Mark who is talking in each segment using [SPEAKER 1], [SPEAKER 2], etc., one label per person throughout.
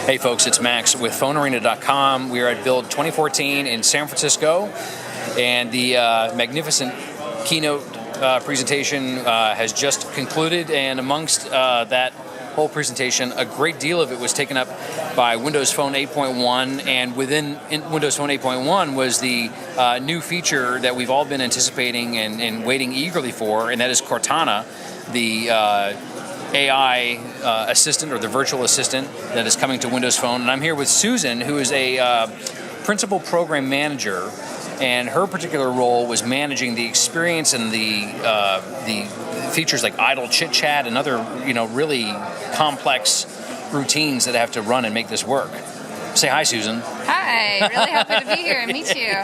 [SPEAKER 1] Hey folks, it's Max with PhoneArena.com. We are at Build 2014 in San Francisco, and the magnificent keynote presentation has just concluded, and amongst that whole presentation, a great deal of it was taken up by Windows Phone 8.1, and within Windows Phone 8.1 was the new feature that we've all been anticipating and waiting eagerly for, and that is Cortana, the AI assistant, or the virtual assistant that is coming to Windows Phone. And I'm here with Susan, who is a principal program manager, and her particular role was managing the experience and the features like idle chit chat and other really complex routines that have to run and make this work. Say hi, Susan.
[SPEAKER 2] Hi, really happy to be here and meet you.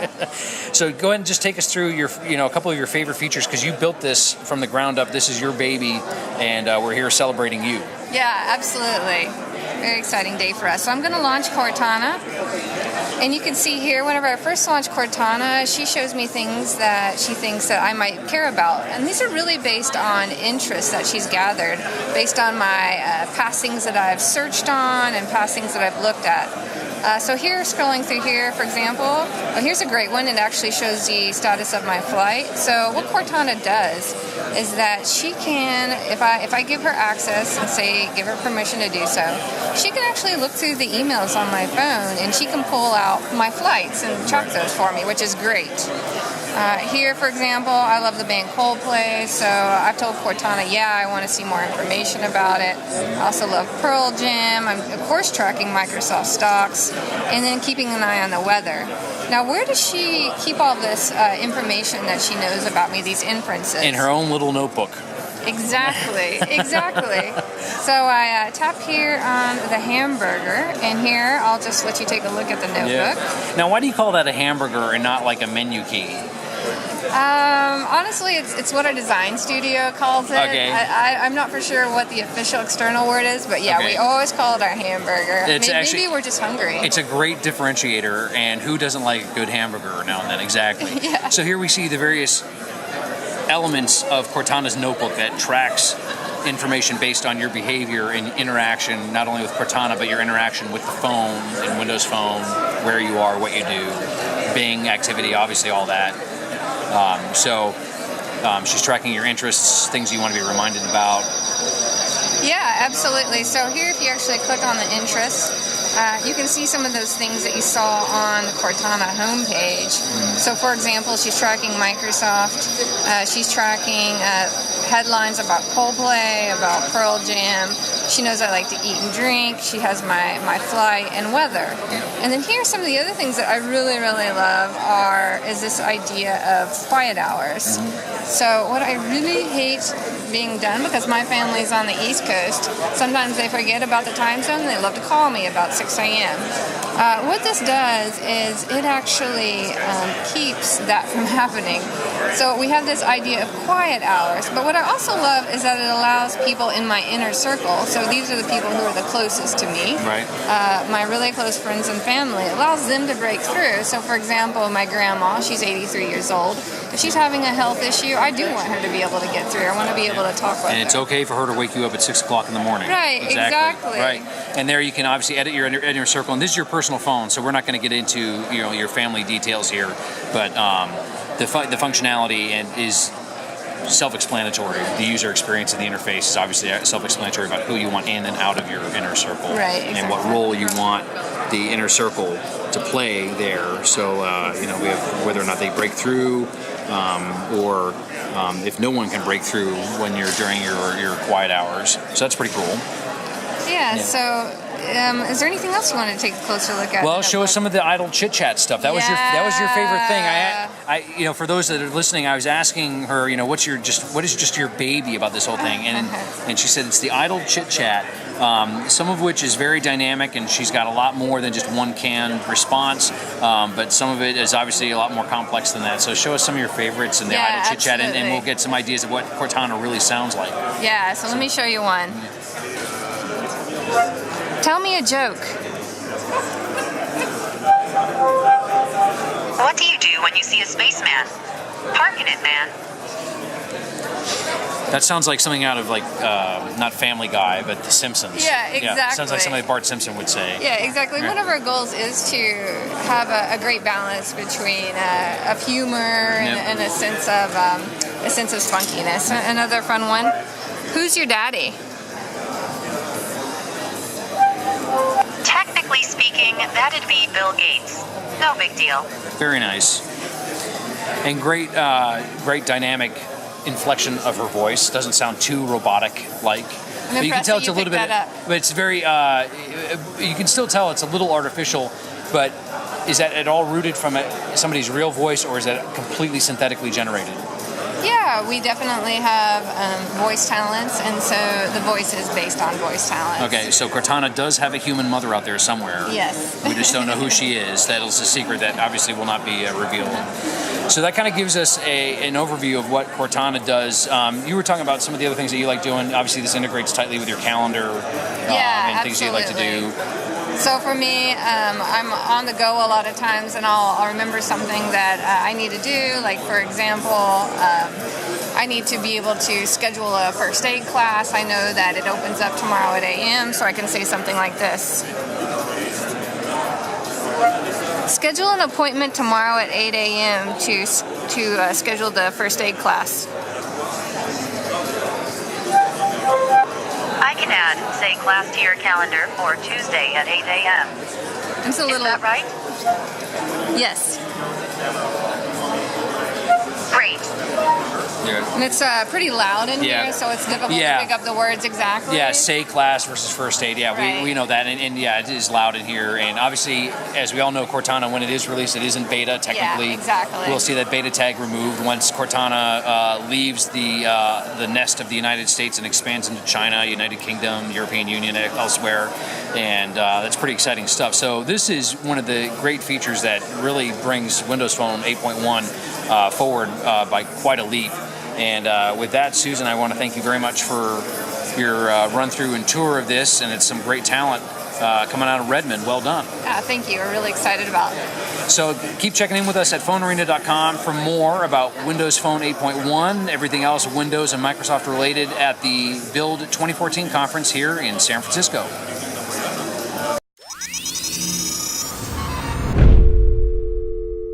[SPEAKER 1] So go ahead and just take us through your, a couple of your favorite features, because you built this from the ground up. This is your baby, and we're here celebrating you.
[SPEAKER 2] Yeah, absolutely. Very exciting day for us. So I'm going to launch Cortana, and you can see here, whenever I first launched Cortana, she shows me things that she thinks that I might care about, and these are really based on interests that she's gathered, based on my past things that I've searched on and past things that I've looked at. So here, scrolling through here, for example, here's a great one. It actually shows the status of my flight. So what Cortana does is that she can, if I give her access and say, give her permission to do so, she can actually look through the emails on my phone, and she can pull out my flights and track those for me, which is great. Here, for example, I love the band Coldplay, so I've told Cortana, I want to see more information about it. I also love Pearl Jam. I'm, of course, tracking Microsoft stocks, and then keeping an eye on the weather. Now, where does she keep all this information that she knows about me, these inferences?
[SPEAKER 1] In her own little notebook.
[SPEAKER 2] Exactly, exactly. So I tap here on the hamburger, and here I'll just let you take a look at the notebook.
[SPEAKER 1] Yeah. Now, why do you call that a hamburger and not like a menu key?
[SPEAKER 2] Honestly, it's what our design studio calls it.
[SPEAKER 1] Okay.
[SPEAKER 2] I'm not for sure what the official external word is, but yeah, we always call it our hamburger. Maybe we're just hungry.
[SPEAKER 1] It's a great differentiator, and who doesn't like a good hamburger now and then? Exactly.
[SPEAKER 2] Yeah.
[SPEAKER 1] So here we see the various elements of Cortana's notebook that tracks information based on your behavior and interaction, not only with Cortana, but your interaction with the phone and Windows Phone, where you are, what you do, Bing activity, obviously all that. She's tracking your interests, things you want to be reminded about.
[SPEAKER 2] Yeah, absolutely. So here, if you actually click on the interests, you can see some of those things that you saw on the Cortana homepage. So, for example, she's tracking Microsoft. She's tracking headlines about Coldplay, about Pearl Jam. She knows I like to eat and drink. She has my flight and weather. And then here's some of the other things that I really, really love is this idea of quiet hours. So what I really hate being done, because my family's on the East Coast, sometimes they forget about the time zone, and they love to call me about 6 a.m. What this does is it actually keeps that from happening. So we have this idea of quiet hours, but what I also love is that it allows people in my inner circle, so these are the people who are the closest to me,
[SPEAKER 1] right.
[SPEAKER 2] My really close friends and family, it allows them to break through. So for example, my grandma, she's 83 years old. If she's having a health issue, I do want her to be able to get through. I want to be able to talk with her.
[SPEAKER 1] And it's okay for her to wake you up at 6 o'clock in the morning.
[SPEAKER 2] Right, exactly.
[SPEAKER 1] Right. And there you can obviously edit your inner circle. And this is your personal phone, so we're not going to get into your family details here. But the functionality is self-explanatory. The user experience and the interface is obviously self-explanatory about who you want in and out of your inner circle.
[SPEAKER 2] Right, exactly.
[SPEAKER 1] And what role you want the inner circle to play there. So, we have whether or not they break through, or if no one can break through when you're during your quiet hours. So that's pretty cool.
[SPEAKER 2] Yeah. So, is there anything else you want to take a closer look at?
[SPEAKER 1] Well, show us some of the idle chit chat stuff. That was your favorite thing. I for those that are listening, I was asking her, what is just your baby about this whole thing, and she said it's the idle chit chat. Some of which is very dynamic, and she's got a lot more than just one canned response, but some of it is obviously a lot more complex than that. So show us some of your favorites in the idle chit-chat, and we'll get some ideas of what Cortana really sounds like.
[SPEAKER 2] Yeah, so let me show you one. Tell me a joke.
[SPEAKER 3] What do you do when you see a spaceman? Park in it, man.
[SPEAKER 1] That sounds like something out of like not Family Guy, but The Simpsons.
[SPEAKER 2] Yeah, exactly.
[SPEAKER 1] Sounds like something Bart Simpson would say.
[SPEAKER 2] Yeah, exactly. One of our goals is to have a great balance between of humor and a sense of spunkiness. Another fun one. Who's your daddy?
[SPEAKER 3] Technically speaking, that'd be Bill Gates. No big deal.
[SPEAKER 1] Very nice. And great dynamic inflection of her voice. Doesn't sound too robotic-like. But you can tell it's a little bit. But it's very. You can still tell it's a little artificial. But is that at all rooted from somebody's real voice, or is that completely synthetically generated?
[SPEAKER 2] Yeah, we definitely have voice talents, and so the voice is based on voice talents.
[SPEAKER 1] Okay, so Cortana does have a human mother out there somewhere.
[SPEAKER 2] Yes.
[SPEAKER 1] We just don't know who she is. That is a secret that obviously will not be revealed. So that kind of gives us an overview of what Cortana does. You were talking about some of the other things that you like doing. Obviously, this integrates tightly with your calendar and things you like to do.
[SPEAKER 2] So for me, I'm on the go a lot of times, and I'll remember something that I need to do. Like, for example, I need to be able to schedule a first aid class. I know that it opens up tomorrow at 8 a.m., so I can say something like this. Schedule an appointment tomorrow at 8 a.m. to schedule the first aid class.
[SPEAKER 3] I can add, say, class to your calendar for Tuesday at 8 a.m.
[SPEAKER 2] It's a little.
[SPEAKER 3] Is that right?
[SPEAKER 2] Yes.
[SPEAKER 3] Great.
[SPEAKER 1] Yeah.
[SPEAKER 2] And it's pretty loud in here, so it's difficult to pick up the words exactly.
[SPEAKER 1] Yeah, say class versus first aid. Yeah,
[SPEAKER 2] right.
[SPEAKER 1] we know that. And yeah, it is loud in here. And obviously, as we all know, Cortana, when it is released, it isn't beta technically.
[SPEAKER 2] Yeah, exactly.
[SPEAKER 1] We'll see that beta tag removed once Cortana leaves the nest of the United States and expands into China, United Kingdom, European Union, elsewhere. And that's pretty exciting stuff. So this is one of the great features that really brings Windows Phone 8.1 forward by quite a leap. And with that, Susan, I want to thank you very much for your run-through and tour of this, and it's some great talent coming out of Redmond. Well done.
[SPEAKER 2] Thank you. We're really excited about it.
[SPEAKER 1] So keep checking in with us at phonearena.com for more about Windows Phone 8.1, everything else Windows and Microsoft related at the Build 2014 conference here in San Francisco.